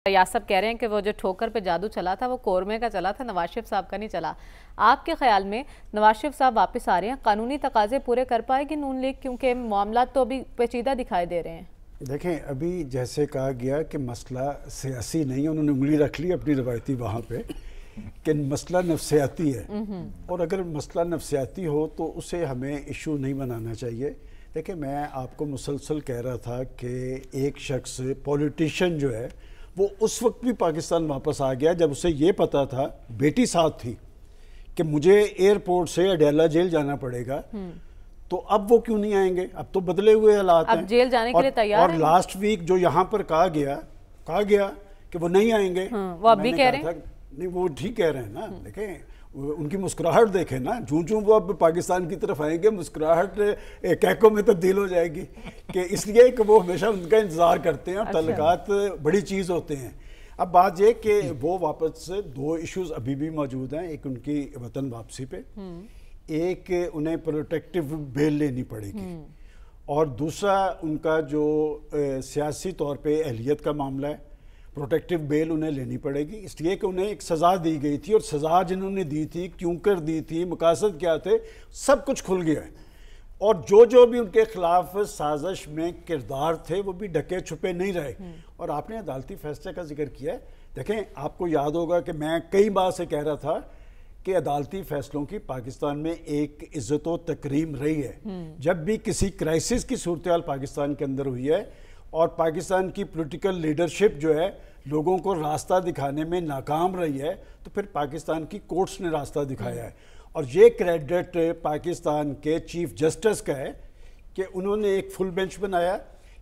ریاض صاحب کہہ رہے ہیں کہ وہ جو ٹھوکر پہ جادو چلا تھا وہ قورمے کا چلا تھا، نواز شریف صاحب کا نہیں چلا۔ آپ کے خیال میں نواز شریف صاحب واپس آ رہے ہیں، قانونی تقاضے پورے کر پائے گی نون لیگ؟ کیونکہ معاملات تو ابھی پیچیدہ دکھائی دے رہے ہیں۔ دیکھیں ابھی جیسے کہا گیا کہ مسئلہ سیاسی نہیں ہے، انہوں نے انگلی رکھ لی اپنی روایتی وہاں پہ کہ مسئلہ نفسیاتی ہے، اور اگر مسئلہ نفسیاتی ہو تو اسے ہمیں ایشو نہیں بنانا چاہیے۔ دیکھیں میں آپ کو مسلسل کہہ رہا تھا کہ ایک شخص پولیٹیشین جو ہے وہ اس وقت بھی پاکستان واپس آ گیا جب اسے یہ پتا تھا، بیٹی ساتھ تھی، کہ مجھے ایئرپورٹ سے اڈیالہ جیل جانا پڑے گا، تو اب وہ کیوں نہیں آئیں گے؟ اب تو بدلے ہوئے حالات ہیں، اب جیل جانے کے لیے تیار ہیں۔ اور لاسٹ ویک جو یہاں پر کہا گیا کہ وہ نہیں آئیں گے، وہ اب بھی کہہ رہے ہیں؟ نہیں وہ ٹھیک کہہ رہے ہیں نا، دیکھیں ان کی مسکراہٹ دیکھیں نا، جوں وہ اب پاکستان کی طرف آئیں گے مسکراہٹ کہکوں میں تبدیل ہو جائے گی، کہ اس لیے کہ وہ ہمیشہ ان کا انتظار کرتے ہیں، اور تعلقات بڑی چیز ہوتے ہیں۔ اب بات یہ کہ وہ واپس دو ایشوز ابھی بھی موجود ہیں، ایک ان کی وطن واپسی پہ، ایک انہیں پروٹیکٹیو بیل لینی پڑے گی، اور دوسرا ان کا جو سیاسی طور پہ اہلیت کا معاملہ ہے، پروٹیکٹیو بیل انہیں لینی پڑے گی، اس لیے کہ انہیں ایک سزا دی گئی تھی، اور سزا جنہوں نے دی تھی، کیوں کر دی تھی، مقاصد کیا تھے، سب کچھ کھل گیا ہے، اور جو بھی ان کے خلاف سازش میں کردار تھے وہ بھی ڈھکے چھپے نہیں رہے۔ اور آپ نے عدالتی فیصلے کا ذکر کیا ہے، دیکھیں آپ کو یاد ہوگا کہ میں کئی بار سے کہہ رہا تھا کہ عدالتی فیصلوں کی پاکستان میں ایک عزت و تکریم رہی ہے۔ جب بھی کسی کرائسس کی صورتحال پاکستان کے اندر ہوئی ہے اور پاکستان کی پولیٹیکل لیڈرشپ جو ہے لوگوں کو راستہ دکھانے میں ناکام رہی ہے، تو پھر پاکستان کی کورٹس نے راستہ دکھایا ہے، اور یہ کریڈٹ پاکستان کے چیف جسٹس کا ہے کہ انہوں نے ایک فل بینچ بنایا۔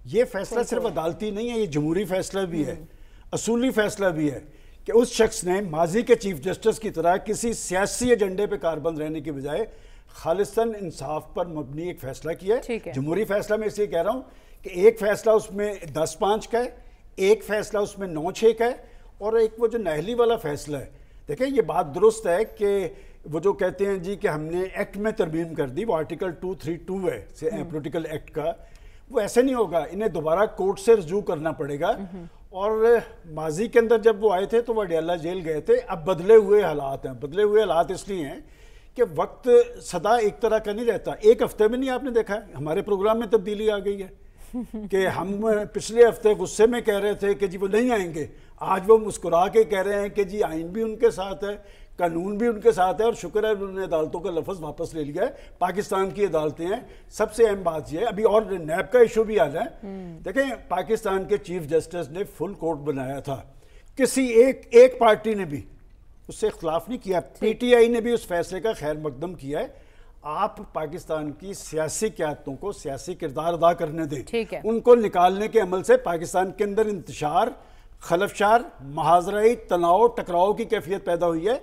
یہ فیصلہ صرف عدالتی نہیں ہے، یہ جمہوری فیصلہ بھی ہے، اصولی فیصلہ بھی ہے، کہ اس شخص نے ماضی کے چیف جسٹس کی طرح کسی سیاسی ایجنڈے پہ کاربند رہنے کے بجائے خالصاً انصاف پر مبنی ایک فیصلہ کیا ہے۔ جمہوری فیصلہ میں اس لیے کہہ رہا ہوں کہ ایک فیصلہ اس میں 10-5 کا ہے، ایک فیصلہ اس میں 9-6 کا ہے، اور ایک وہ جو نہلی والا فیصلہ ہے۔ دیکھیں یہ بات درست ہے کہ وہ جو کہتے ہیں جی کہ ہم نے ایکٹ میں ترمیم کر دی، وہ آرٹیکل 232 ہے پولیٹیکل ایکٹ کا، وہ ایسے نہیں ہوگا، انہیں دوبارہ کورٹ سے رجوع کرنا پڑے گا، اور ماضی کے اندر جب وہ آئے تھے تو وہ اڈیالہ جیل گئے تھے، اب بدلے ہوئے حالات ہیں۔ بدلے ہوئے حالات اس لیے ہیں کہ وقت سدا ایک طرح کا نہیں رہتا، ایک ہفتے میں نہیں آپ نے دیکھا ہمارے پروگرام میں تبدیلی آ گئی ہے کہ ہم پچھلے ہفتے غصے میں کہہ رہے تھے کہ جی وہ نہیں آئیں گے، آج وہ مسکرا کے کہہ رہے ہیں کہ جی آئین بھی ان کے ساتھ ہے، قانون بھی ان کے ساتھ ہے، اور شکر ہے انہوں نے عدالتوں کا لفظ واپس لے لیا ہے، پاکستان کی عدالتیں ہیں۔ سب سے اہم بات یہ ہے، ابھی اور نیب کا ایشو بھی آ رہا ہے، دیکھیں پاکستان کے چیف جسٹس نے فل کورٹ بنایا تھا، کسی ایک پارٹی نے بھی اس سے اختلاف نہیں کیا، پی ٹی آئی نے بھی اس فیصلے کا خیر مقدم کیا ہے۔ آپ پاکستان کی سیاسی قیادتوں کو سیاسی کردار ادا کرنے دیں، ان کو نکالنے کے عمل سے پاکستان کے اندر انتشار، خلفشار، محاذرائی، تناؤ، ٹکراؤ کی کیفیت پیدا ہوئی ہے،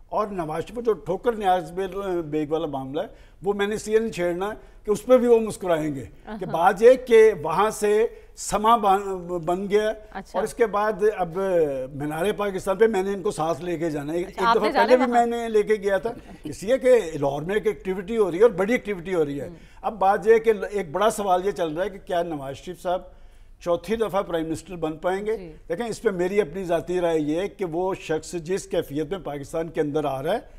اور نواز شریف جو ٹھوکر نیاز بیگ والا معاملہ ہے وہ میں نے اس لیے نہیں چھیڑنا کہ اس پہ بھی وہ مسکرائیں گے، کہ بات یہ کہ وہاں سے سما بن گیا، اور اس کے بعد اب مینار پاکستان پہ میں نے ان کو ساتھ لے کے جانا ہے، ایک دفعہ پہلے بھی میں نے لے کے گیا تھا، اس لیے کہ لاہور میں ایک ایکٹیویٹی ہو رہی ہے اور بڑی ایکٹیویٹی ہو رہی ہے۔ اب بات یہ کہ ایک بڑا سوال یہ چل رہا ہے کہ کیا نواز شریف صاحب چوتھی دفعہ پرائم منسٹر بن پائیں گے؟ دیکھیں اس پہ میری اپنی ذاتی رائے یہ ہے کہ وہ شخص جس کیفیت میں پاکستان کے اندر آ رہا ہے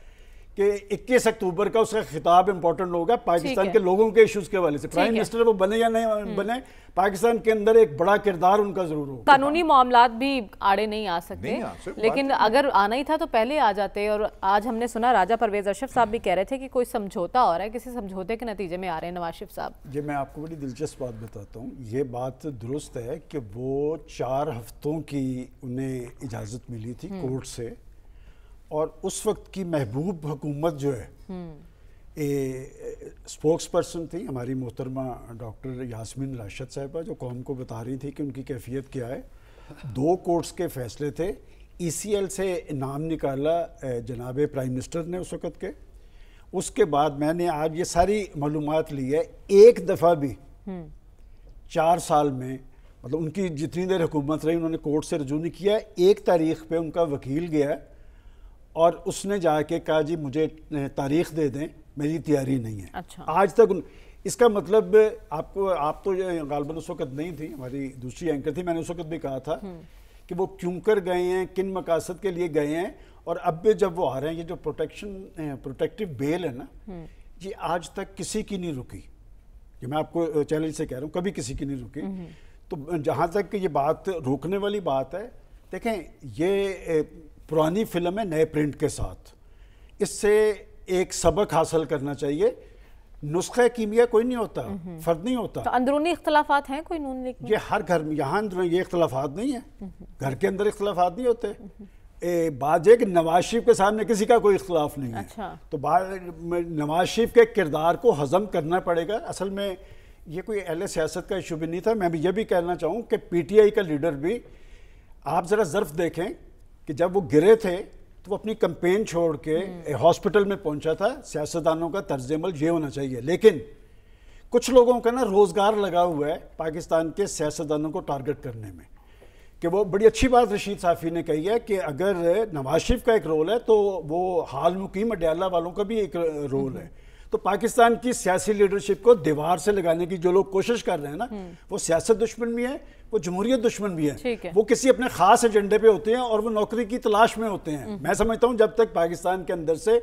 کہ 21 اکتوبر کا اس کا خطاب امپورٹنٹ ہوگا پاکستان کے لوگوں کے ایشوز کے حوالے سے، پرائم منسٹر وہ بنے یا نہیں بنے، پاکستان کے اندر ایک بڑا کردار ان کا ضرور ہوگا۔ قانونی معاملات بھی آڑے نہیں آ سکتے، لیکن اگر آنا ہی تھا تو پہلے آ جاتے، اور آج ہم نے سنا راجہ پرویز اشرف صاحب بھی کہہ رہے تھے کہ کوئی سمجھوتا ہو رہا ہے، کسی سمجھوتے کے نتیجے میں آ رہے ہیں نواز شریف صاحب۔ یہ میں آپ کو بڑی دلچسپ بات بتاتا ہوں، یہ بات درست ہے کہ وہ 4 ہفتوں کی انہیں اجازت ملی تھی کورٹ سے، اور اس وقت کی محبوب حکومت جو ہے سپوکس پرسن تھی ہماری محترمہ ڈاکٹر یاسمین راشد صاحبہ، جو قوم کو بتا رہی تھی کہ ان کی کیفیت کیا ہے۔ 2 کورٹس کے فیصلے تھے، ای سی ایل سے نام نکالا جناب پرائم منسٹر نے اس وقت کے، اس کے بعد میں نے آج یہ ساری معلومات لی ہے، ایک دفعہ بھی 4 سال میں مطلب ان کی جتنی دیر حکومت رہی انہوں نے کورٹ سے رجوع نہیں کیا، ایک تاریخ پہ ان کا وکیل گیا اور اس نے جا کے کہا جی مجھے تاریخ دے دیں، میری تیاری نہیں ہے۔ آج تک اس کا مطلب آپ تو غالباً اس وقت نہیں تھی، ہماری دوسری اینکر تھی، میں نے اس وقت بھی کہا تھا کہ وہ کیوں کر گئے ہیں، کن مقاصد کے لیے گئے ہیں، اور اب بھی جب وہ آ رہے ہیں، یہ جو پروٹیکٹیو بیل ہے نا، یہ آج تک کسی کی نہیں رکی، یہ میں آپ کو چیلنج سے کہہ رہا ہوں، کبھی کسی کی نہیں رکی. تو جہاں تک کہ یہ بات روکنے والی بات ہے، دیکھیں یہ پرانی فلم ہے نئے پرنٹ کے ساتھ، اس سے ایک سبق حاصل کرنا چاہیے. نسخہ کیمیا کوئی نہیں ہوتا، فرد نہیں ہوتا. تو اندرونی اختلافات ہیں کوئی نون لیگ میں؟ یہ ہر گھر میں، یہاں یہ اختلافات نہیں ہیں، گھر کے اندر اختلافات نہیں ہوتے. بات یہ کہ نواز شریف کے سامنے کسی کا کوئی اختلاف نہیں ہے، تو نواز شریف کے کردار کو ہضم کرنا پڑے گا. اصل میں یہ کوئی اہل سیاست کا ایشو بھی نہیں تھا. میں بھی یہ بھی کہنا چاہوں کہ پی ٹی آئی کا لیڈر بھی، آپ ذرا ظرف دیکھیں کہ جب وہ گرے تھے تو وہ اپنی کمپین چھوڑ کے ہاسپٹل میں پہنچا تھا. سیاستدانوں کا طرز عمل یہ ہونا چاہیے، لیکن کچھ لوگوں کا نا روزگار لگا ہوا ہے پاکستان کے سیاستدانوں کو ٹارگٹ کرنے میں، کہ وہ بڑی اچھی بات رشید صافی نے کہی ہے کہ اگر نواز شریف کا ایک رول ہے تو وہ حال مقیم اڈیالہ والوں کا بھی ایک رول ہے. تو پاکستان کی سیاسی لیڈرشپ کو دیوار سے لگانے کی جو لوگ کوشش کر رہے ہیں نا، وہ سیاست دشمن بھی ہیں، وہ جمہوریت دشمن بھی ہیں. وہ کسی اپنے خاص ایجنڈے پہ ہوتے ہیں اور وہ نوکری کی تلاش میں ہوتے ہیں. میں سمجھتا ہوں جب تک پاکستان کے اندر سے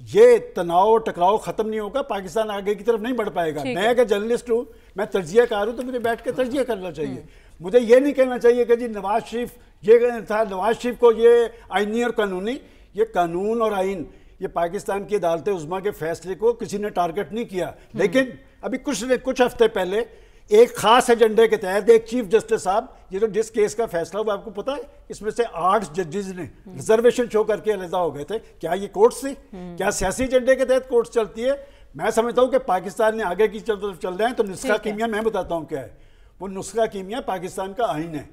یہ تناؤ ٹکراؤ ختم نہیں ہوگا، پاکستان آگے کی طرف نہیں بڑھ پائے گا. میں اگر جرنلسٹ ہوں، میں تجزیہ کار ہوں، تو مجھے بیٹھ کے تجزیہ کرنا چاہیے. مجھے یہ نہیں کہنا چاہیے کہ جی نواز شریف یہ تھا، نواز شریف کو یہ آئینی اور قانونی، یہ قانون اور آئین، یہ پاکستان کی عدالت عظمیٰ کے فیصلے کو کسی نے ٹارگٹ نہیں کیا. لیکن ابھی کچھ ہفتے پہلے ایک خاص ایجنڈے کے تحت ایک چیف جسٹس صاحب، یہ جو جس کیس کا فیصلہ ہوا آپ کو پتا ہے، اس میں سے 8 ججز نے ریزرویشن شو کر کے علیحدہ ہو گئے تھے. کیا یہ کورٹس تھی؟ کیا سیاسی ایجنڈے کے تحت کورٹس چلتی ہے؟ میں سمجھتا ہوں کہ پاکستان نے آگے کی طرف چل رہے ہیں. تو نسخہ کیمیا میں بتاتا ہوں کیا ہے. وہ نسخہ کیمیا پاکستان کا آئین ہے.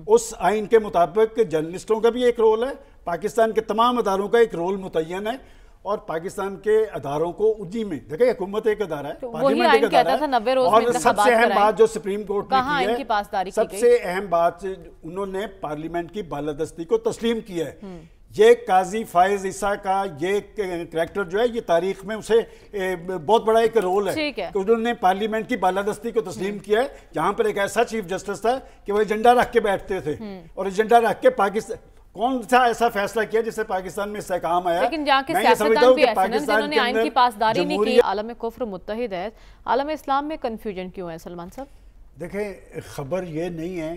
اس آئین کے مطابق جرنلسٹوں کا بھی ایک رول ہے، پاکستان کے تمام اداروں کا ایک رول متعین ہے، اور پاکستان کے اداروں کو اسی میں دیکھیں، حکومت ایک ادارہ ہے، پارلیمنٹ ایک ادارہ ہے، اور سب سے اہم بات جو سپریم کورٹ نے کی ہے، سب سے اہم بات انہوں نے پارلیمنٹ کی بالادستی کو تسلیم کیا ہے. یہ قاضی فائز عیسیٰ کا یہ کریکٹر جو ہے، یہ تاریخ میں اسے بہت بڑا ایک رول ہے کہ انہوں نے پارلیمنٹ کی بالادستی کو تسلیم کیا ہے. جہاں پر ایک ایسا چیف جسٹس تھا کہ وہ ایجنڈا رکھ کے بیٹھتے تھے، اور ایجنڈا رکھ کے پاکستان کون سا ایسا فیصلہ کیا جس سے پاکستان میں استحکام آیا. لیکن جہاں کے سیاستدان بھی ایسے ہیں جنہوں نے آئین کی پاسداری نہیں کی. عالم کفر متحد ہے، عالم اسلام میں کنفیوژن کیوں ہے سلمان صاحب؟ دیکھیں، خبر یہ نہیں ہے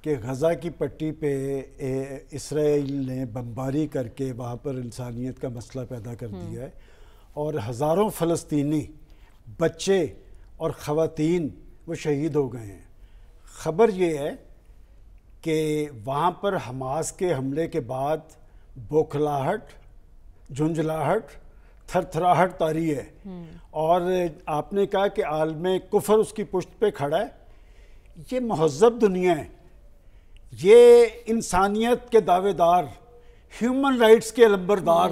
کہ غزہ کی پٹی پہ اسرائیل نے بمباری کر کے وہاں پر انسانیت کا مسئلہ پیدا کر دیا ہے، اور ہزاروں فلسطینی بچے اور خواتین وہ شہید ہو گئے ہیں. خبر یہ ہے کہ وہاں پر حماس کے حملے کے بعد بوکھلاہٹ، جھنجھلاہٹ، تھر تھراہٹ طاری ہے، اور آپ نے کہا کہ عالم کفر اس کی پشت پہ کھڑا ہے. یہ مہذب دنیا ہے، یہ انسانیت کے دعوے دار، ہیومن رائٹس کے علمبردار،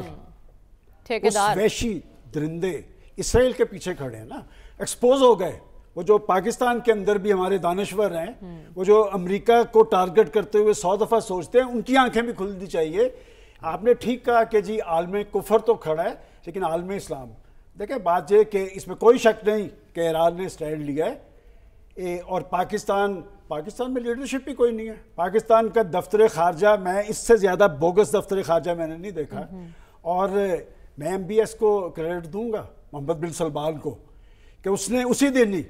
اس وحشی درندے اسرائیل کے پیچھے کھڑے ہیں نا. ایکسپوز ہو گئے وہ جو پاکستان کے اندر بھی ہمارے دانشور ہیں، وہ جو امریکہ کو ٹارگٹ کرتے ہوئے 100 دفعہ سوچتے ہیں، ان کی آنکھیں بھی کھلنی چاہیے. آپ نے ٹھیک کہا کہ جی عالم کفر تو کھڑا ہے، لیکن عالم اسلام، دیکھیں بات یہ کہ اس میں کوئی شک نہیں کہ ایران نے اسٹینڈ لیا ہے، اور پاکستان میں لیڈرشپ بھی کوئی نہیں ہے. پاکستان کا دفتر خارجہ، میں اس سے زیادہ بوگس دفتر خارجہ میں نے نہیں دیکھا. اور میں ایم بی ایس کو کریڈٹ دوں گا، محمد بن سلمان کو، کہ اس نے اسی دن ہی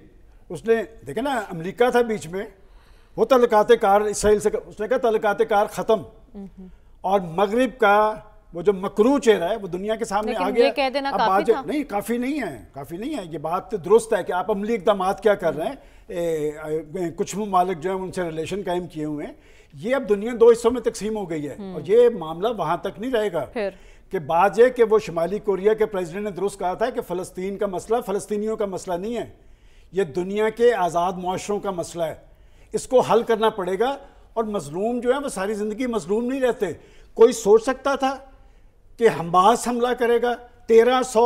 اس نے دیکھیں نا، امریکہ تھا بیچ میں، وہ تعلقات کار اسرائیل سے، اس نے کہا تعلقات کار ختم، اور مغرب کا وہ جو مکروہ چہرہ ہے وہ دنیا کے سامنے آ گیا. نہیں، کافی نہیں ہے. یہ بات درست ہے کہ آپ عملی اقدامات کیا کر رہے ہیں. کچھ ممالک جو ہیں ان سے ریلیشن قائم کیے ہوئے ہیں. یہ اب دنیا 2 حصوں میں تقسیم ہو گئی ہے، اور یہ معاملہ وہاں تک نہیں رہے گا. کہ بات یہ کہ وہ شمالی کوریا کے پریزیڈنٹ نے درست کہا تھا کہ فلسطین کا مسئلہ فلسطینیوں کا مسئلہ نہیں ہے، یہ دنیا کے آزاد معاشروں کا مسئلہ ہے. اس کو حل کرنا پڑے گا، اور مظلوم جو ہے وہ ساری زندگی مظلوم نہیں رہتے. کوئی سوچ سکتا تھا کہ حماس حملہ کرے گا؟ 1300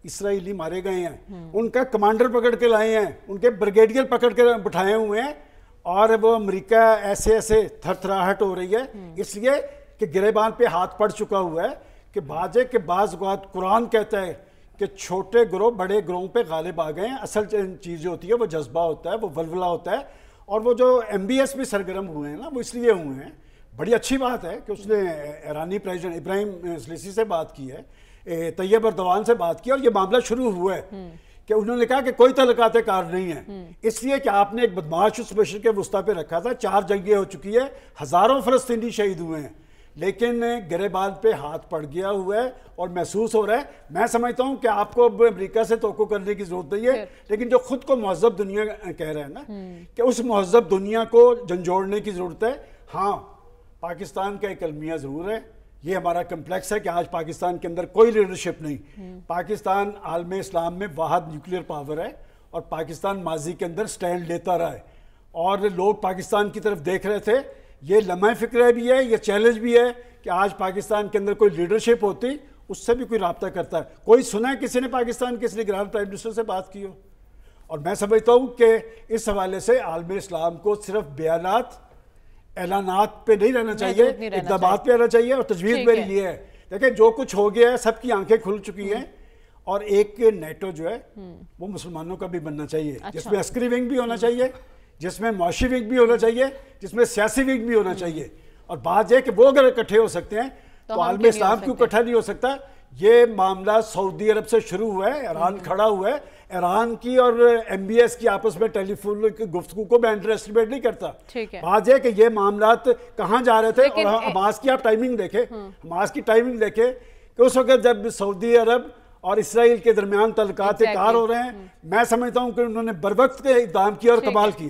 اسرائیلی مارے گئے ہیں، ان کا کمانڈر پکڑ کے لائے ہیں، ان کے بریگیڈیئر پکڑ کے بٹھائے ہوئے ہیں، اور وہ امریکہ ایسے تھر تھراہٹ ہو رہی ہے، اس لیے کہ گریبان پہ ہاتھ پڑ چکا ہوا ہے. کہ بعض اوقات قرآن کہتا ہے کہ چھوٹے گروہ بڑے گروہوں پہ غالب آ گئے ہیں. اصل چیز جو ہوتی ہے وہ جذبہ ہوتا ہے، وہ ولولہ ہوتا ہے. اور وہ جو ایم بی ایس بھی سرگرم ہوئے ہیں نا، وہ اس لیے ہوئے ہیں بڑی اچھی بات ہے کہ اس نے ایرانی پریزیڈنٹ ابراہیم سلیسی سے بات کی ہے، طیب اردوان سے بات کی، اور یہ معاملہ شروع ہوا ہے کہ انہوں نے کہا کہ کوئی تعلقات کار نہیں ہے، اس لیے کہ آپ نے ایک بدماش اس بشر کے وسطی پہ رکھا تھا، 4 جنگیں ہو چکی ہے، ہزاروں فلسطینی شہید ہوئے ہیں، لیکن گریبان پہ ہاتھ پڑ گیا ہوا ہے اور محسوس ہو رہا ہے۔ میں سمجھتا ہوں کہ آپ کو اب امریکہ سے توقع کرنے کی ضرورت نہیں ہے، لیکن جو خود کو مہذب دنیا کہہ رہے ہیں نا، کہ اس مہذب دنیا کو جھنجھوڑنے کی ضرورت ہے۔ ہاں، پاکستان کا ایک المیہ ضرور ہے، یہ ہمارا کمپلیکس ہے کہ آج پاکستان کے اندر کوئی لیڈرشپ نہیں۔ پاکستان عالم اسلام میں واحد نیوکلیر پاور ہے، اور پاکستان ماضی کے اندر سٹینڈ لیتا رہا ہے، اور لوگ پاکستان کی طرف دیکھ رہے تھے۔ یہ لمحہ فکرہ بھی ہے، یہ چیلنج بھی ہے کہ آج پاکستان کے اندر کوئی لیڈرشپ ہوتی، اس سے بھی کوئی رابطہ کرتا ہے۔ کوئی سنا ہے کسی نے پاکستان کے کسی گرانڈ پرائم منسٹر سے بات کی ہو؟ اور میں سمجھتا ہوں کہ اس حوالے سے عالم اسلام کو صرف بیانات، اعلانات پہ نہیں رہنا چاہیے، اقدامات پہ رہنا چاہیے۔ اور تجویز میری یہ ہے، دیکھیں جو کچھ ہو گیا ہے، سب کی آنکھیں کھل چکی ہیں، اور ایک نیٹو جو ہے وہ مسلمانوں کا بھی بننا چاہیے، جس میں عسکری ونگ بھی ہونا چاہیے، جس میں معاشی ونگ بھی ہونا چاہیے، جس میں سیاسی ونگ بھی ہونا چاہیے۔ اور بات یہ کہ وہ اگر اکٹھے ہو سکتے ہیں تو عالم اسلام کیوں اکٹھا نہیں ہو سکتا؟ یہ معاملہ سعودی عرب سے شروع ہوا ہے، ایران کھڑا ہوا ہے، ایران کی اور ایم بی ایس کی آپس میں ٹیلی فون گفتگو کو میں انڈر ایسٹیمیٹ نہیں کرتا۔ بات یہ کہ یہ معاملات کہاں جا رہے تھے، اور حماس کی آپ ٹائمنگ دیکھیں، حماس کی ٹائمنگ دیکھیں کہ اس وقت جب سعودی عرب اور اسرائیل کے درمیان تعلقات کار ہو رہے ہیں، میں سمجھتا ہوں کہ انہوں نے بروقت اقدام کیا اور کمال کیا۔